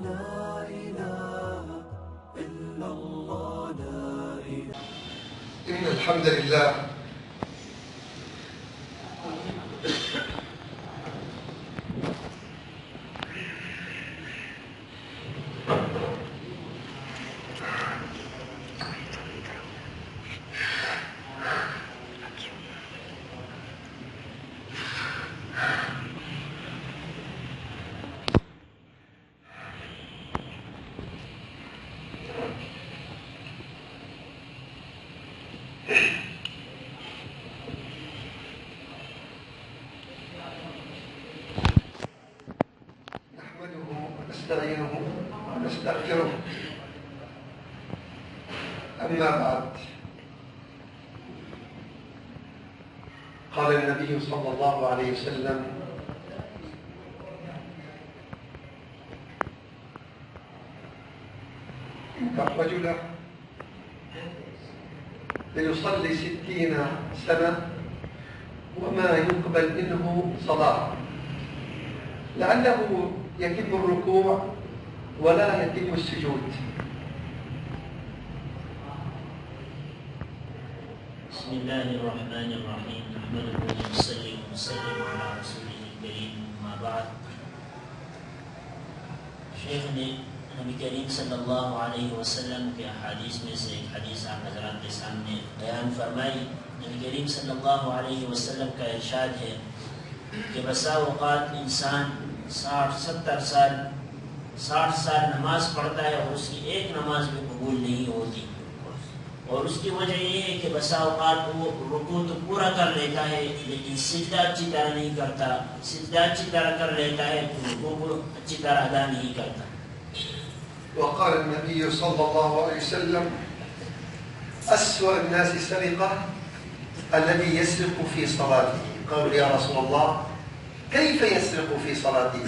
لا إله إلا الله لا إله. إن الحمد لله ونستعينه ونستغفره. أما بعد، قال النبي صلى الله عليه وسلم: إن الرجل ليصلي 60 سنة وما يقبل منه صلاة، لعله يتم الركوع ولا يتم السجود. بسم الله الرحمن الرحيم. نحمده ونصلي ونسلم على رسوله الكريم. أما بعد، शेख ने नबी करीम सल्लल्लाहु अलैहि वसल्लम के अहादीस में से एक हदीस आप हज़रात के सामने बयान फरमाई। नबी करीम सल्लल्लाहु अलैहि वसल्लम का इरशाद है कि बसा औक़ात इंसान 60 साल नमाज पढ़ता है और उसकी एक नमाज भी कबूल नहीं होती, और उसकी वजह ये है कि बसा औक़ात वो रुकू तो पूरा कर लेता है लेकिन सिजदा अच्छी तरह नहीं करता, सिजदा अच्छी तरह कर लेता है तो रुकू को अच्छी तरह अदा नहीं करता। وقال النبي صلى الله عليه وسلم: أسوأ الناس سرقة الذي يسرق في صلاته. قالوا: يا رسول الله، كيف يسرق في صلاته؟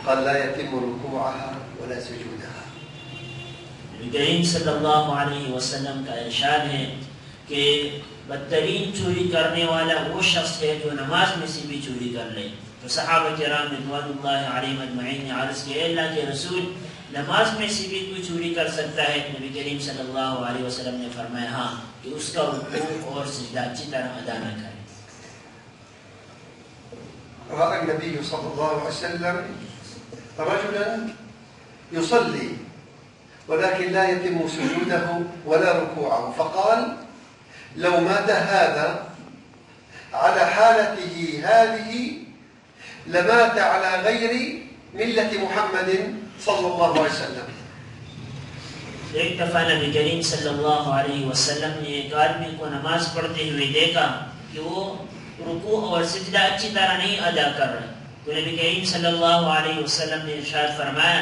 قال: لا يتم ركوعها ولا سجودها. नबी करीम सल्लल्लाहु अलैहि वसल्लम का इरशाद है कि बदतरीन चोरी करने वाला वो शख्स है जो नमाज में से भी चोरी कर ले। तो सहाबा किराम रिज़वानुल्लाहि अलैहिम अजमईन ने अर्ज़ किया, अल्लाह के रसूल, नमाज में से भी कोई चोरी कर सकता है? नबी करीम सल्लल्लाहु अलैहि वसल्लम ने फरमाया, हाँ, कि उसका रुकू और सिजदा अच्छी तरह अदा न करे। رأى النبي صلى الله عليه وسلم رجلا يصلي ولكن لا يتم سجوده ولا ركوعه، فقال: لو مات هذا على حالته هذه لمات على غير ملة محمد صلى الله عليه وسلم. एक दफा नबी करीम सल्लल्लाहु अलैहि वसल्लम ने एक आदमी को नमाज पढ़ते हुए देखा कि वो रुकू और सिजदा अच्छी तरह नहीं अदा कर रहा। तो नबी करीम सल्लल्लाहु अलैहि वसल्लम ने इरशाद फरमाया,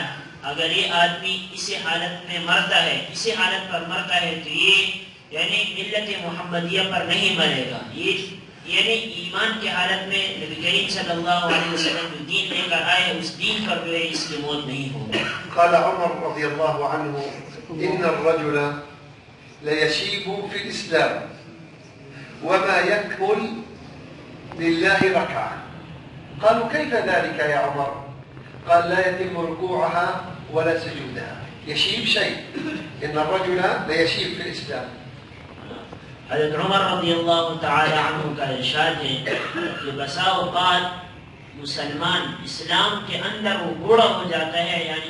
अगर ये आदमी इसी हालत में मरता है, इसी हालत पर मरता है तो ये यानी मिल्लत मुहम्मदिया पर नहीं मरेगा, ये यानी ईमान की हालत में नबी करीम सल्लल्लाहु अलैहि वसल्लम जो दीन लेकर आए उस दीन पर जो है इसकी मौत नहीं होगी। قال عمر رضي الله عنه: إن الرجل ليشيب في الإسلام وما يكمل لله ركعة. قالوا: كيف ذلك يا عمر؟ قال: لا يتم ركوعها ولا سجودها. يشيب شيء، إن الرجل ليشيب في الإسلام. हज़रत उमर रज़ियल्लाहु तआला अन्हु का इरशाद है कि बसा औक़ात मुसलमान इस्लाम के अंदर वो बूढ़ा हो जाता है, यानी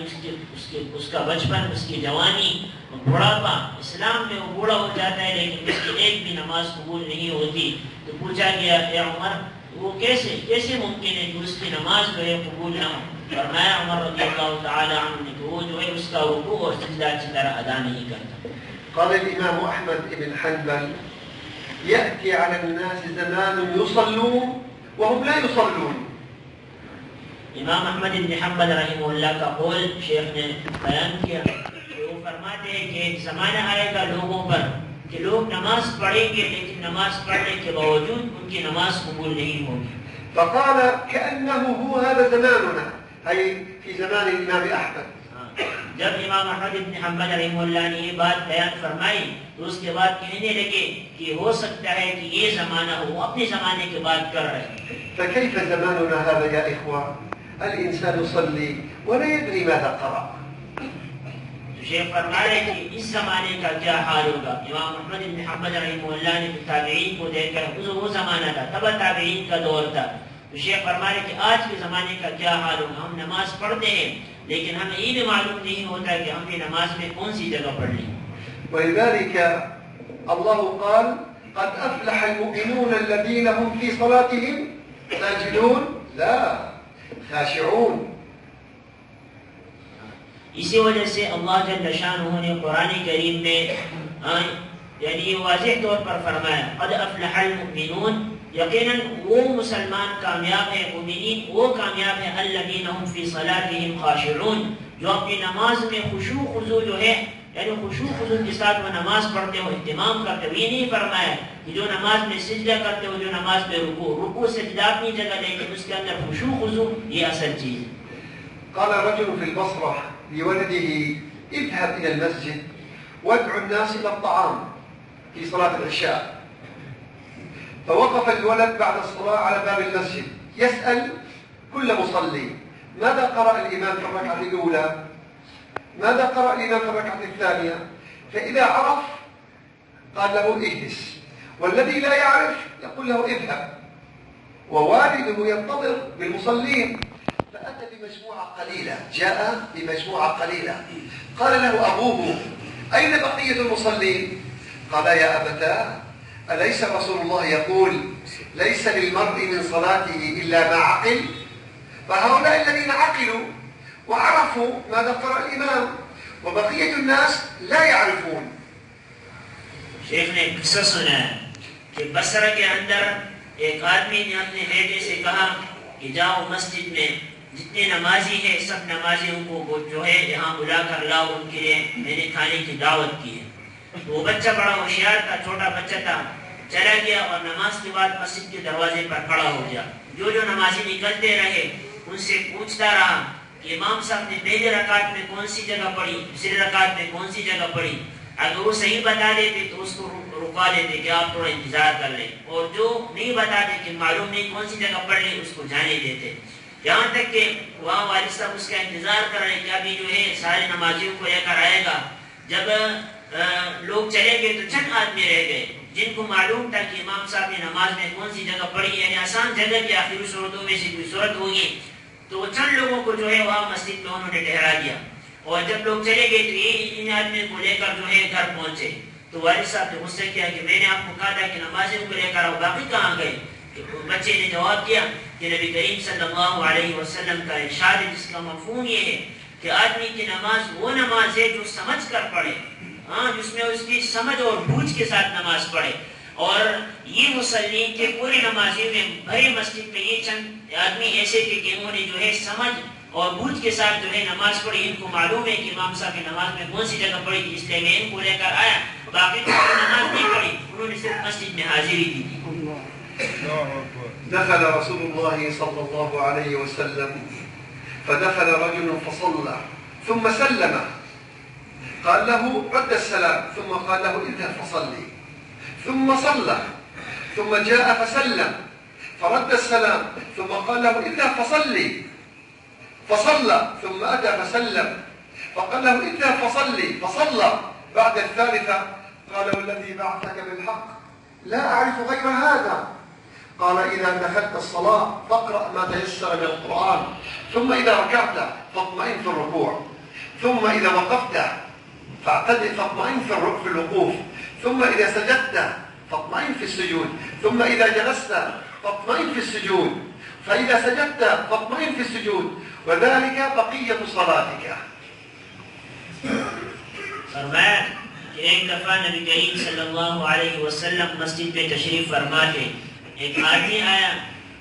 उसका बचपन, उसकी जवानी, बुढ़ापा इस्लाम में वो बूढ़ा हो जाता है लेकिन उसकी एक भी नमाज कबूल नहीं होती। तो पूछा गया, ए उमर, वो कैसे मुमकिन है कि उसकी नमाज जो है कबूल ना हो? फरमाया उमर रज़ियल्लाहु तआला अन्हु ने कि वो जो है उसका रुकू और सिजदा अच्छी तरह अदा नहीं करता। قال الإمام أحمد بن حنبل: يأتي على الناس زمان يصلون وهم لا يصلون. इमाम अहमद इब्न हंबल रहमहुल्लाह का कौल शेख ने बयान किया। वो फरमाते हैं कि एक ज़माना आएगा लोगों पर कि लोग नमाज पढ़ेंगे लेकिन नमाज पढ़ने के बावजूद उनकी नमाज कबूल नहीं होगी। فقال: كأنه هو هذا زماننا، أي في زمان الإمام أحمد. जब इमाम अहमद इब्न हंबल रहमहुल्लाह ने ये बात बयान फरमाई तो उसके बाद कहने लगे कि हो सकता है कि ये ज़माना हो, अपने ज़माने की बात कर रहे हैं। فكيف زماننا هذا يا إخوة؟ الإنسان يصلي ولا يدري ماذا قرأ. शेख फरमा रहे कि इस जमाने का क्या हाल होगा। इमाम अहमद इब्न हंबल रहमतुल्लाह ने ताबईन को देखकर, वो जमाना था, तब ताबईन का दौर था, तो शेख फरमा रहे कि आज के जमाने का क्या हाल होगा। हम नमाज पढ़ते हैं लेकिन हमें ये भी मालूम नहीं होता कि हमने नमाज में कौन सी जगह पढ़ ली। ولذلك الله قال قد أفلح المؤمنون الذين هم في صلاتهم ساجدون لا خاشعون. इसी वजह से अल्लाह जल्ल शानहू ने कुरान करीम में यानी वाज़ेह तौर पर फरमाया क़द अफ़लहल मुमिनून, यकीनन वो मुसलमान कामयाब है, मुमिनीन वो कामयाब है, अल्लज़ीना हुम फ़ी सलातिहिम ख़ाशिऊन, जो अपनी नमाज में खुशू खुजू जो है यानी खुशू खुजू के साथ वो नमाज पढ़ते हो, इत्तिमाम करते हो। ये नहीं फरमाया कि जो नमाज में सिजदा करते हो, जो नमाज में रुकू सजदा अपनी जगह, लेकिन उसके अंदर खुशू खुजू ये असल चीज़ है। قال رجل في البصرة لولده اذهب إلى المسجد وادعو الناس إلى الطعام في صلاة العشاء. فوقف الولد بعد الصلاة على باب المسجد يسأل كل مصلي ماذا قرأ الإمام في الركعة الأولى؟ ماذا قرأ الإمام في الركعة الثانية؟ فإذا عرف قال له اجلس، والذي لا يعرف يقول له اذهب. ووالده ينتظر بالمصلين، فأتى بمجموعة قليلة، جاء بمجموعة قليلة. قال له أبوه أين بقية المصلين؟ قال يا أبتاه أليس رسول الله يقول ليس للمرء من صلاته إلا ما عقل؟ فهؤلاء الذين عقلوا وعرفوا ماذا قرأ الإمام وبقية الناس لا يعرفون. शेख ने किस्सा सुना है कि बसरा के अंदर एक आदमी ने अपने बेटे से कहा कि जाओ मस्जिद में जितने नमाजी हैं सब नमाजियों को जो है यहाँ बुला कर लाओ, उनके लिए मैंने खाने की दावत की है। तो वो बच्चा बड़ा होशियार था, छोटा बच्चा था, चला गया और नमाज के बाद मस्जिद के दरवाजे पर खड़ा हो गया। जो जो नमाजी निकलते रहे उनसे पूछता रहा कि इमाम साहब ने पहले रकात में कौन सी जगह पढ़ी, दूसरी रकात में कौन सी जगह पढ़ी। अगर वो सही बता देते तो उसको रुका देते कि आप थोड़ा इंतजार कर ले, और जो नहीं बताते कि मालूम नहीं कौन सी जगह पढ़ ली उसको जाने देते। यहाँ तक कि वहाँ वालिद साहब उसका इंतजार कर रहे कि अभी जो है सारे नमाजियों को लेकर आएगा। जब लोग चले गए तो चंद आदमी रह गए जिनको मालूम था कि इमाम साहब ने नमाज में कौन सी जगह पढ़ी, यानी आसान जगह की आखिरी सूरतों में से कोई सूरत होगी। तो चंद लोगों को जो है वहाँ मस्जिद में उन्होंने ठहरा दिया, और जब लोग चले गए तो ये इन आदमियों को लेकर जो है घर पहुंचे। तो वालिद साहब ने गुस्सा किया कि मैंने आपको कहा था कि नमाजियों को लेकर आओ, बाकी कहाँ गए? तो बच्चे ने जवाब दिया कि नबी करीम सल्लल्लाहु अलैहि वसल्लम का इरशाद है जिसका मफहूम ये है कि आदमी की नमाज वो नमाज है जो समझ कर पढ़े, जिसमें उसकी समझ और बूझ के साथ नमाज पढ़े। और ये मुसल्लीन के पूरे नमाजी में भरे मस्जिद में ये चंद आदमी ऐसे थे कि इन्होंने जो है समझ और बूझ के साथ जो है नमाज पढ़ी। इनको मालूम है कि इमाम साहब की नमाज में कौन सी जगह पढ़ी थी, इसलिए मैं इनको लेकर आया। बाकी तो नमाज नहीं पढ़ी, उन्होंने सिर्फ मस्जिद में हाजिरी दी थी। دخل رسول الله صلى الله عليه وسلم فدخل رجل فصلى ثم سلم، قال له رد السلام، ثم قال له اذهب فصلي، ثم صلى، ثم جاء فسلم فرد السلام، ثم قال له اذهب فصلي، فصلى، ثم أتى فسلم فقال له اذهب فصلي، فصلى. بعد الثالثة قال والذي بعثك بالحق لا أعرف غير هذا. قال إذا دخلت الصلاة فاقرأ ما تيسر من القرآن، ثم إذا ركعت فاطمئن في الركوع، ثم إذا وقفت فاطمئن في الوقوف، ثم إذا سجدت فاطمئن في السجود، ثم إذا جلست فاطمئن في السجود، فإذا سجدت فاطمئن في السجود، وذلك بقية صلاتك. फरमाया कि एक दफा नबी करीम सल्लल्लाहु अलैहि वसल्लम मस्जिद में तशरीफ फरमा थे। एक आदमी आया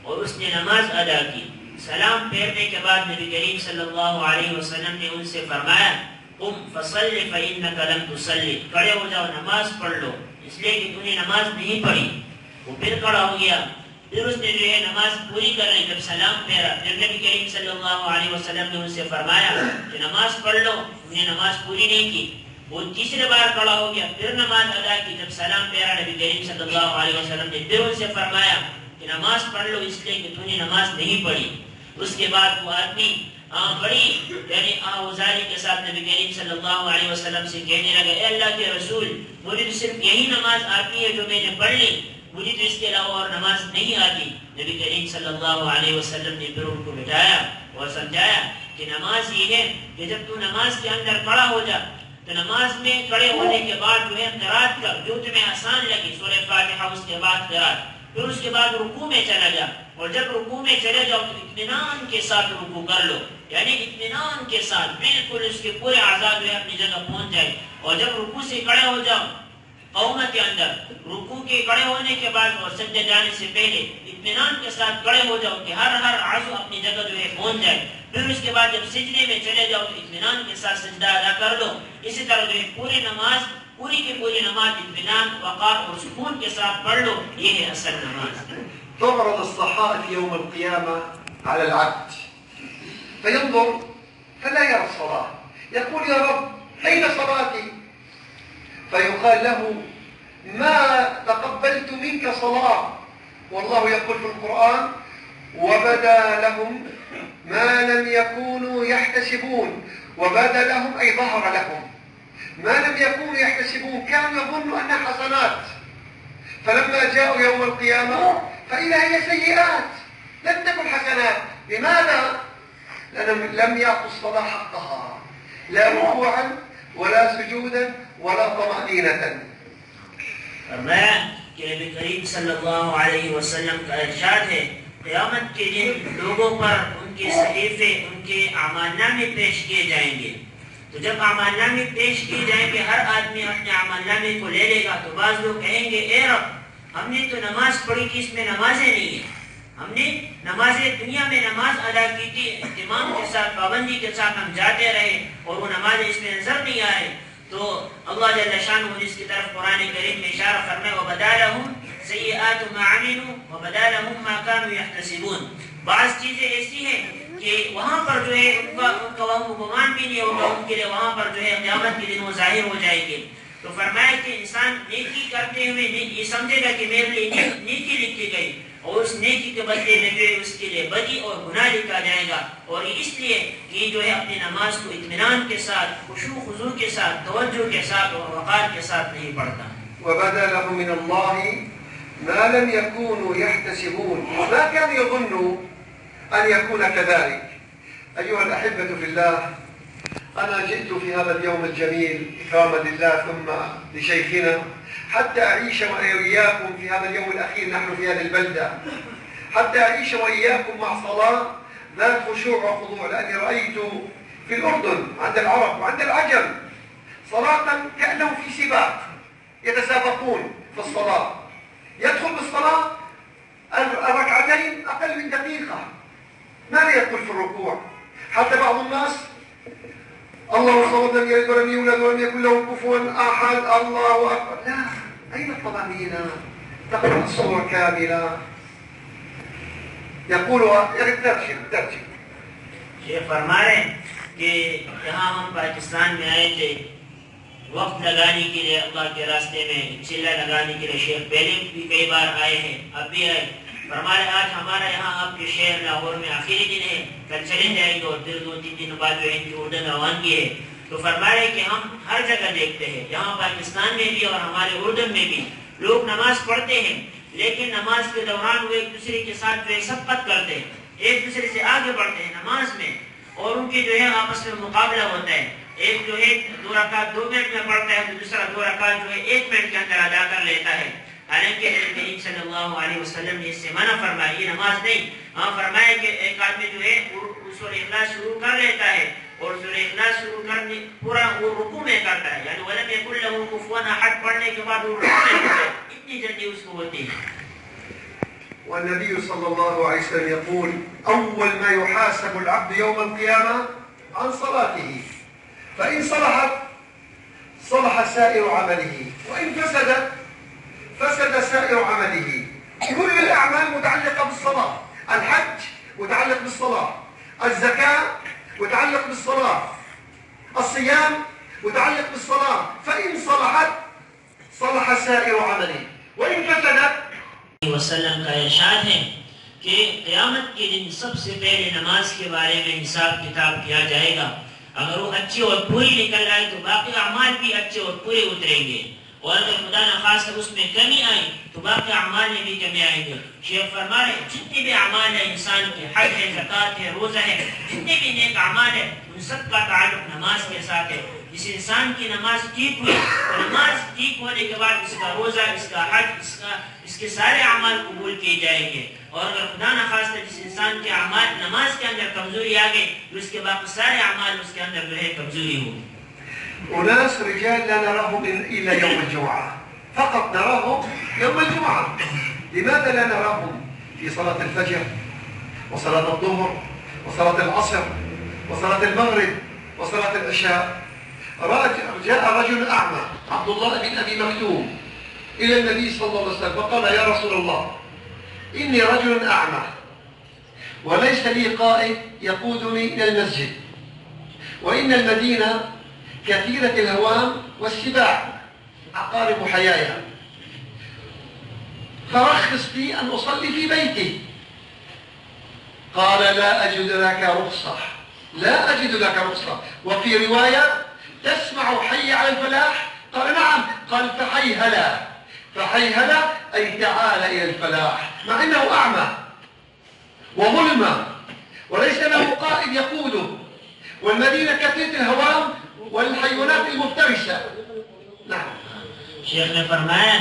और उसने नमाज अदा की। सलाम फेरने के बाद नबी करीम सल्लल्लाहु अलैहि वसल्लम ने उनसे फरमाया कुम फसल्लि फइन्नका लम तुसल्ली, खड़े हो जाओ नमाज पढ़ लो, इसलिए कि तूने नमाज नहीं पढ़ी। वो फिर खड़ा हो गया, फिर उसने जो है नमाज पूरी कर ली। जब सलाम फेरा फिर नबी करीम सल्लल्लाहु अलैहि वसल्लम ने उनसे फरमाया कि नमाज पढ़ लो, तूने नमाज पूरी नहीं की। वो तीसरे बार खड़ा हो गया, फिर नमाज अदा की। जब सलाम फेरा नबी करीम सल्लल्लाहु अलैहि वसल्लम ने फिर उनसे फरमाया कि नमाज पढ़ लो, इसलिए कि तूने नमाज नहीं पढ़ी। उसके बाद वो आदमी बड़ी यानी आउज़ारी के साथ नबी करीम सल्लल्लाहु अलैहि वसल्लम से कहने लगा, ए अल्लाह के रसूल, मुझे तो सिर्फ यही नमाज आती है जो मैंने पढ़ ली, मुझे तो इसके अलावा और नमाज नहीं आती। नबी करीम सल्लल्लाहु अलैहि वसल्लम ने फिर उनको बिठाया और समझाया कि नमाज ये है कि जब तू नमाज के अंदर खड़ा हो जा तो नमाज में खड़े होने के बाद जो है क़िराअत कर, जो तुम्हें आसान लगे, सूरह फातिहा, उसके बाद क़िराअत, फिर उसके बाद रुकू में चला जा, और जब रुकू में चले जाओ तो इत्मीनान के साथ रुकू कर लो, यानी इत्मीनान के साथ बिल्कुल उसके पूरे आज़ाद जो है अपनी जगह पहुंच जाए। और जब रुकू से खड़े हो जाओ क़ौमत के अंदर, रुकू के खड़े होने के बाद और सजदे जाने से पहले इत्मीनान के साथ खड़े हो जाओ कि हर आज़ू अपनी जगह जो है पहुंच जाए। फिर उसके बाद जब सिजदे में चले जाओ तो इत्मीनान के साथ सजदा अदा कर लो। इसी तरह जो है पूरी की पूरी नमाज इत्मीनान, वक़ार और सुकून के साथ पढ़ लो, ये है असल नमाज। تعرض الصحائف يوم القيامة على العبد فينظر فلا يرى الصلاة، يقول يا رب أين صلاتي؟ فيقال له ما تقبلت منك صلاة، والله يقول في القرآن وبدا لهم ما لم يكونوا يحتسبون، وبدا لهم أي ظهر لهم ما لم يكونوا يحتسبون، كانوا يظنوا أنها حسنات، فلما جاءوا يوم القيامة فإذا هي سيئات لم تكن حسنات. لماذا؟ لأنهم لم يعطوا الصلاة حقها، لا ركوعا ولا سجودا ولا طمأنينة. कि नबी करीम सल्लल्लाहु अलैहि वसल्लम का इरशाद है, क़यामत के दिन लोगों पर उनके सहीफे, उनके अमालनामे पेश किए जाएंगे। तो जब अमालनामे पेश किए जाएंगे, हर आदमी अपने अमालनामे को ले लेगा, तो बाज़ लोग कहेंगे, ए रब, हमने तो नमाज पढ़ी थी, इसमें नमाजें नहीं है, हमने नमाजें दुनिया में नमाज अदा की थी, इत्मीनान के साथ, पाबंदी के साथ हम जाते रहे, और वो नमाजें इसमें नजर नहीं आ रहे। तो अल्लाह जल्ल शानुहु इसकी तरफ कुरान करीम में इशारा फरमाए, वबदालहुम सय्यिआतु मा अमिलू वबदालहुम मा कानू यहतसिबून। बाज़ चीजें ऐसी हैं कि वहाँ पर जो है उनका वह गुमान भी नहीं होगा, उनके लिए वहाँ पर जो है क़यामत के दिन वो जाहिर हो जाएंगे। तो फरमाया कि इंसान नेकी करते हुए ये समझेगा कि मेरे लिए नेकी लिखी गई, और उस नेकी के बदले में जो है उसके लिए बदी और गुनाह लिखा जाएगा, और इसलिए कि जो है अपनी नमाज को इत्मीनान के साथ, खुशू खुजू के साथ, तवज्जो के साथ और वक़ार के साथ नहीं पढ़ता। وبدا لهم من الله ما لم يكونوا يحتسبون، ما كانوا يظنوا أن يكون كذلك. أيها الأحبة في الله، أنا جئت في هذا اليوم الجميل إكراما لله ثم لشيخنا حتى أعيش وإياكم في هذا اليوم الأخير، نحن في هذه البلدة، حتى أعيش وإياكم مع صلاة ذات خشوع وخضوع، لأني رأيت في الأردن عند العرب وعند العجم صلاة كأنهم في سباق يتسابقون في الصلاة، يدخل بالصلاة الركعتين أقل من دقيقة، ماذا يدخل في الركوع؟ حتى بعض الناس الله صمد لم يلد ولم يولد ولم يكن له كفوا أحد، الله أكبر، لا، أين الطمأنينة؟ تقرأ الصور كاملة، يقول ترجم शेख फरमा रहे हैं कि यहाँ हम पाकिस्तान में आए थे वक्त लगाने के लिए, अल्लाह के रास्ते में चिल्ला लगाने के लिए। शेख पहले भी कई बार आए हैं, अब भी आए। फरमा रहे आज हमारा यहाँ आपके शहर लाहौर में आखिरी दिन है, कल चले जाएंगे और फिर 2-3 दिन बाद जो है इनकी उर्दन रवानगी है। तो फरमा रहे कि हम हर जगह देखते हैं, यहाँ पाकिस्तान में भी और हमारे उर्दन में भी लोग नमाज पढ़ते हैं, लेकिन नमाज के दौरान वो एक दूसरे के साथ जो है सबकत करते हैं, एक दूसरे से आगे बढ़ते हैं नमाज में, और उनके जो है आपस में मुकाबला होता है। एक जो है 2 रकात 2 मिनट में पढ़ता है, तो दूसरा 2 रकात जो है 1 मिनट के अंदर अदा कर लेता है। हालांकि नबी करीम सल्लल्लाहु अलैहि वसल्लम ने इससे मना फरमाया, ये नमाज नहीं। हाँ, फरमाया कि एक आदमी जो है सूरह इखलास शुरू कर लेता है, और सूरह इखलास शुरू करने पूरा वो रुकू में करता है, यानी वलम यकुल लहू कुफुवन अहद पढ़ने के बाद वो रुकू में करता है, इतनी जल्दी उसको होती है। والنبي صلى الله عليه وسلم يقول أول ما يحاسب العبد يوم القيامة عن صلاته، فإن صلحت صلح سائر عمله، وإن فسدت فسد سائر عمله. كل الأعمال متعلقة بالصلاة، الحج متعلق بالصلاة، الزكاة متعلق بالصلاة، الصيام متعلق بالصلاة، فإن صلحت صلح سائر عمله، وإن فسدت वसल्लम का इरशाद है कि क़यामत के दिन सबसे पहले नमाज के बारे में हिसाब किताब किया जाएगा। अगर वो अच्छी और पूरी निकल रहा है तो बाकी अमाल भी अच्छे और पूरे उतरेंगे, और अगर खुदा न खास्ता उसमें कमी आई तो बाकी अमाल में भी कमी आएंगे। शेख फरमा रहे जितने भी अमाल है इंसान के, हज है, ज़कात है, रोज़ा है, जितने भी नेक अमाल है उन सब का ताल्लुक नमाज के साथ है। जिस इंसान की नमाज ठीक हुई तो नमाज ठीक होने के बाद इसका रोज़ा, इसका हज, इसके सारे अमाल कबूल किए जाएंगे। और अगर खुदा न खास्ता जिस इंसान के अमाल नमाज के अंदर कमजोरी आ गई तो उसके बाकी सारे अमाल उसके अंदर जो है कमजोरी होगी। أناس رجال لا نراهم إلا يوم الجمعة، فقط نراهم يوم الجمعة. لماذا لا نراهم في صلاة الفجر وصلاة الظهر وصلاة العصر وصلاة المغرب وصلاة العشاء؟ جاء رجل أعمى عبد الله بن أبي مكتوم إلى النبي صلى الله عليه وسلم فقال: يا رسول الله، إني رجل أعمى وليس لي قائد يقودني إلى المسجد، وإن المدينة كثيرة الهوام والسباع عقارب حيايا، فرخص لي أن أصلي في بيتي. قال: لا أجد لك رخصة، لا أجد لك رخصة. وفي رواية: تسمع حي على الفلاح؟ قال: نعم. قال: فحي هلا، فحي هلا أي تعال إلى الفلاح، مع أنه أعمى وظلمة وليس له قائد يقوده، والمدينة كثيرة الهوام والحيوانات المفترسة. نعم. शेख ने फरमाया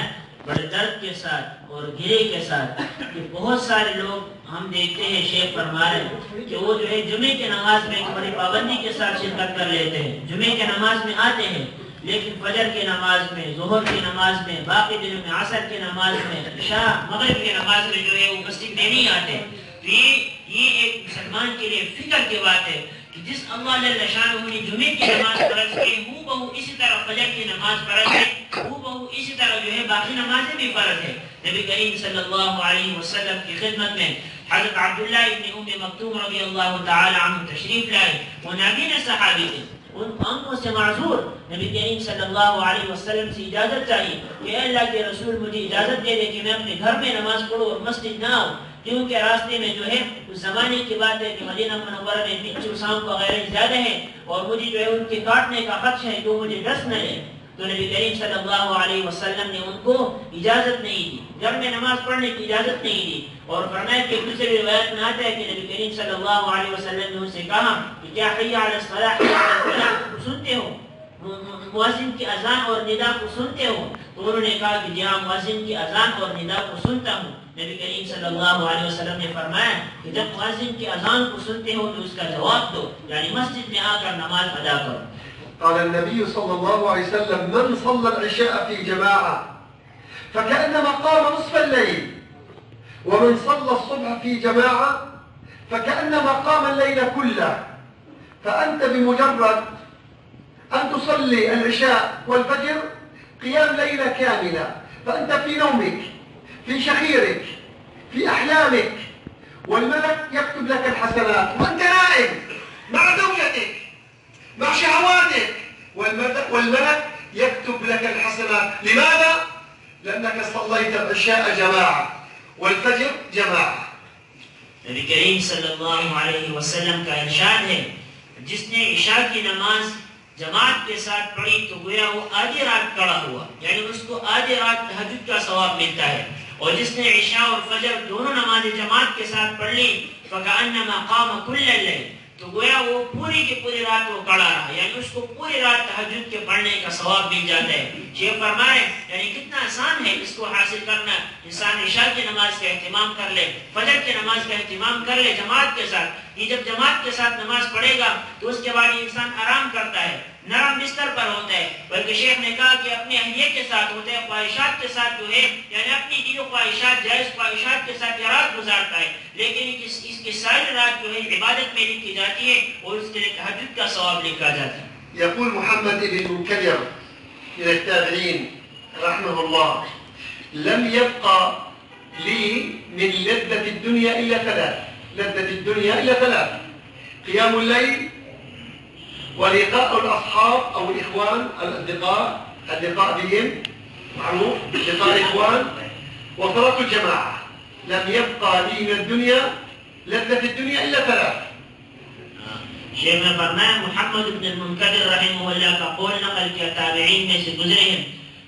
बड़े दर्द के साथ और गिरे के साथ कि बहुत सारे लोग हम देखते हैं, शेख फरमा रहे कि वो जो है जुमे की नमाज में बड़ी पाबंदी के साथ शिरकत कर लेते हैं, जुमे की नमाज में आते हैं, लेकिन फजर की नमाज में, जोहर की नमाज में, बाकी दिनों में असर की नमाज में, इशा मगरिब की नमाज में जो है वो मस्जिद में नहीं आते। तो ये एक मुसलमान के लिए फिक्र की बात है कि जिस अल्लाह जल्ल शानहू ने जुमे की नमाज फर्ज की, हूबहू इसी तरह फजर की नमाज फर्ज है, हूबहू इसी तरह जो है बाकी नमाजें भी फर्ज है। नबी करीम सल्लल्लाहु अलैहि वसल्लम की खिदमत में हज़रत अब्दुल्ला इब्न उम्मे मक्तूम रज़ियल्लाहु तआला अन्हु तशरीफ लाए। वो नाबीना सहाबी थे, उन आंखों से माजूर नबी करीम सल्लल्लाहु अलैहि वसल्लम से इजाजत चाहिए कि अल्लाह के रसूल मुझे इजाजत दे दे कि मैं अपने घर में नमाज पढ़ूं और मस्जिद ना आऊं, क्योंकि रास्ते में जो है उस जमाने की बात है कि मदीना मुनव्वरा में बिच्छू सांप वगैरह ज्यादा है और मुझे जो है उनके काटने का खदशा है, जो मुझे डस न ले। तो नबी करीम सल्लल्लाहु अलैहि वसल्लम ने उनको इजाजत नहीं दी, घर में नमाज पढ़ने की इजाजत नहीं दी। और फरमाया कि दूसरी रिवायत में आता है कि नबी करीम सल्लल्लाहु अलैहि वसल्लम ने उनसे कहा कि क्या हय्या अला सलाह सुनते हो, मुअज्जिन की अजान और निदा को सुनते हो? तो उन्होंने कहा कि जी हाँ, मुअज्जिन की अजान और निदा को सुनता हूँ। नबी करीम सल्लल्लाहु अलैहि वसल्लम ने फरमाया कि जब मुअज्जिन की अजान को सुनते हो तो उसका जवाब दो, यानी मस्जिद में आकर नमाज अदा करो। قال النبي صلى الله عليه وسلم: من صلى العشاء في جماعة فكأنما قام نصف الليل، ومن صلى الصبح في جماعة فكأنما قام الليل كله. فأنت بمجرد أن تصلي العشاء والفجر قيام ليلة كاملة، فأنت في نومك، في شخيرك، في أحلامك، والملك يكتب لك الحسنات وأنت نائم مع زوجتك مع شهواتك، والملك يكتب لك الحسنات. لماذا؟ لأنك صليت العشاء جماعة والفجر جماعة. नबी करीम सल्लल्लाहु अलैहि वसल्लम का इरशाद है, जिसने इशा की नमाज जमात के साथ पढ़ी तो गोया वो आधी रात खड़ा हुआ, यानी उसको आधी रात तहज्जुद का सवाब मिलता है। और जिसने इशा और फजर दोनों नमाजें जमात के साथ पढ़ ली फकअन्नमा क़ाम कुल्ल लैल, तो गोया वो पूरी की पूरी रात वो खड़ा रहा, यानी उसको पूरी रात तहज्जुद के पढ़ने का सवाब मिल जाता है। शेख फरमाए यानी कितना आसान है इसको हासिल करना। इंसान इशा की नमाज का एहतिमाम कर ले, फजर की नमाज का एहतिमाम कर ले जमात के साथ। ये जब जमात के साथ नमाज पढ़ेगा तो उसके बाद इंसान आराम करता है, नरम बिस्तर पर होता है, बल्कि शेख ने कहा कि अपनी अहलियत के साथ होता है, ख्वाहिशात के साथ जो है, यानी अपनी दिलो ख्वाहिशात, जायज़ ख्वाहिशात के साथ रात गुजारता है। लेकिन इसकी सारी रात जो है इबादत में लिखी जाती है और उसके लिए तहज्जुद का सवाब लिखा जाता है। يقول محمد بن منكدر من التابعين رحمه الله: لم يبقى لي من لذة الدنيا إلا ثلاث، لذة الدنيا إلا ثلاث: قيام الليل، ولقاء الأصحاب أو الإخوان اللقاء بهم معروف، لقاء الإخوان، وصلاة الجماعة. لم يبقى لي من الدنيا لذة الدنيا إلا ثلاث. शेख ने फरमाया मोहम्मद इब्न मुनकदिर रहमहुल्लाह का कौल नकल किया ताबईन में से गुजरे हैं।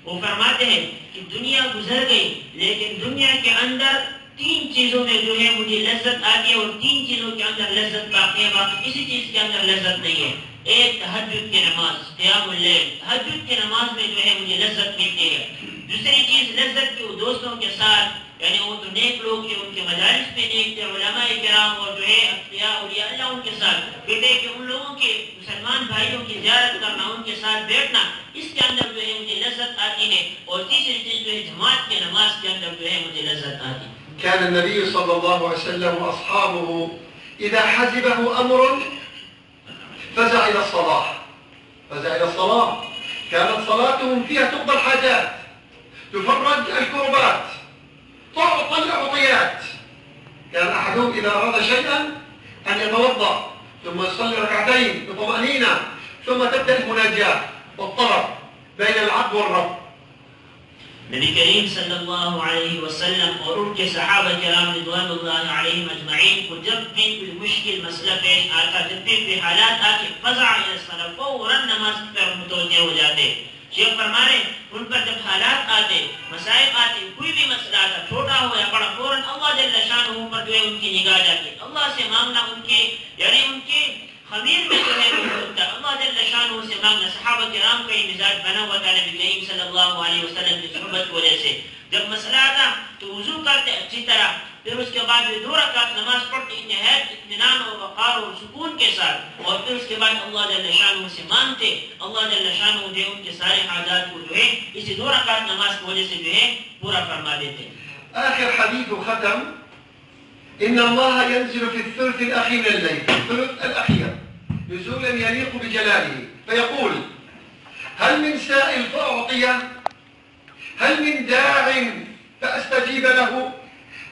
वो फरमाते हैं कि दुनिया गुजर गई, लेकिन दुनिया के अंदर तीन चीजों में जो है मुझे लज्जत आती है और तीन चीजों के अंदर लज्जत बाकी है, बाकी किसी चीज के अंदर लज्जत नहीं है। एक तहज्जुद की नमाज, क़ियामुल लैल, तहज्जुद की नमाज में जो है मुझे लज्जत मिलती है। दूसरी चीज लज्जत की दोस्तों के साथ, यानी वो तो नेक लोग थे, उनके मजालिस पे नेक थे, उलमाए किराम और जो है अत्किया औलिया अल्लाह उनके साथ कहते हैं कि उन लोगों के मुसलमान भाइयों की ज़ियारत करना, उनके साथ बैठना, इसके अंदर जो है मुझे लज्जत आती है। और तीसरी चीज जो है जमात की नमाज के अंदर जो है मुझे लज्जत आती है। كان النبي صلى الله عليه وسلم وأصحابه إذا حزبه أمر فزع إلى الصلاة. كانت صلاتهم فيها تقضى الحاجات، تفرج الكربات، تعطى الأعطيات. كان أحدهم إذا أراد شيئا أن يتوضأ ثم يصلي ركعتين بطمأنينة، ثم تبدأ المناجاة والطلب بين العبد والرب. नबी करीम सल्लल्लाहु अलैहि वसल्लम और उनके सहाबा किराम रिज़वानुल्लाहि अलैहिम अजमईन को जब भी कोई मुश्किल मसला पेश आता, जब भी कोई हालात आके फज़ा इला सलात, फौरन नमाज की तरफ मुतवज्जे हो जाते। शेख फरमा रहे उन पर जब हालात आते, मसाइब आते, कोई भी मसला आता, छोटा हो या बड़ा, फौरन अल्लाह जल्ल शानुहु पर जो है उनकी निगाह जाती। अल्लाह से मांगना उनके यानी उनके खमीर में जो है होता है, अल्लाह जल्ल शानुहु से मांगना। सहाबा किराम का ये मिजाज बना हुआ था नबी करीम सल्लल्लाहु अलैहि वसल्लम की सुहबत की वजह से। जब मसला आता तो वुजू करते अच्छी तरह, फिर उसके बाद वे 2 रकात नमाज पढ़ते निहायत इत्मीनान और वक़ार और सुकून के साथ, और फिर उसके बाद अल्लाह जल्ल शानुहु से मांगते। अल्लाह जल्ल शानुहु जो उनके सारे हाजात को जो है इसी 2 रकात नमाज की वजह से जो है पूरा फरमा देते। آخر حديث ختم إن الله ينزل في الثلث الأخير من الليل، الثلث الأخير نزولا يليق بجلاله، فيقول هل من سائل فأعطيه؟ هل من داع فأستجيب له؟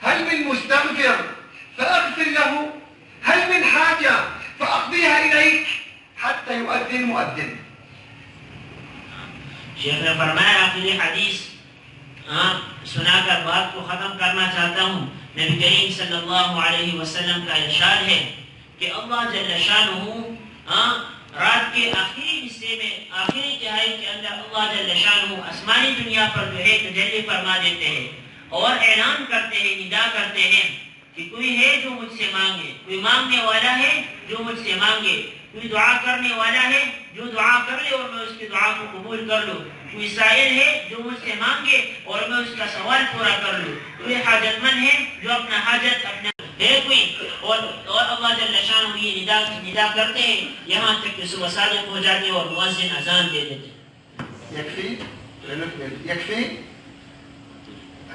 هل من مستغفر فأغفر له؟ هل من حاجة فأقضيها إليك؟ حتى يؤذن المؤذن. शेख ने फरमाया आखिरी हदीस सुनाकर बात को खत्म करना चाहता हूँ। नबी करीम सल्लल्लाहु अलैहि वसल्लम का इरशाद है कि अल्लाह जल्ल शानुहु रात के आखिरी हिस्से में, आखिरी तिहाई के अंदर अल्लाह जल्ल शानुहु आसमानी दुनिया पर जो है तजल्ली फरमा देते हैं और ऐलान करते हैं, निदा करते हैं कि कोई है जो मुझसे मांगे, कोई मांगने वाला है जो मुझसे मांगे, कोई दुआ करने वाला है जो दुआ कर ले और मैं उसकी दुआ को कबूल कर लूँ, कोई साइल है जो मुझसे मांगे और मैं उसका सवाल पूरा कर लूँ, कोई हाजतमंद है जो अपना हाजत अपना है कोई, और अल्लाह जल्ल शानुहु ये निदा करते हैं यहाँ तक कि सुबह सादिक हो जाते और मुअज्जिन अजान दे देते। يكفي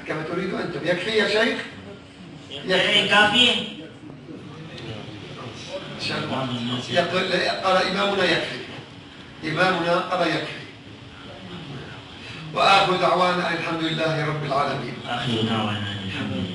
كما تريد أنتم. يكفي يا شيخ؟ काफी है। قال إمامنا يكفي، إمامنا قال يكفي. وآخر دعوانا الحمد لله رب العالمين. آخر دعوانا الحمد لله.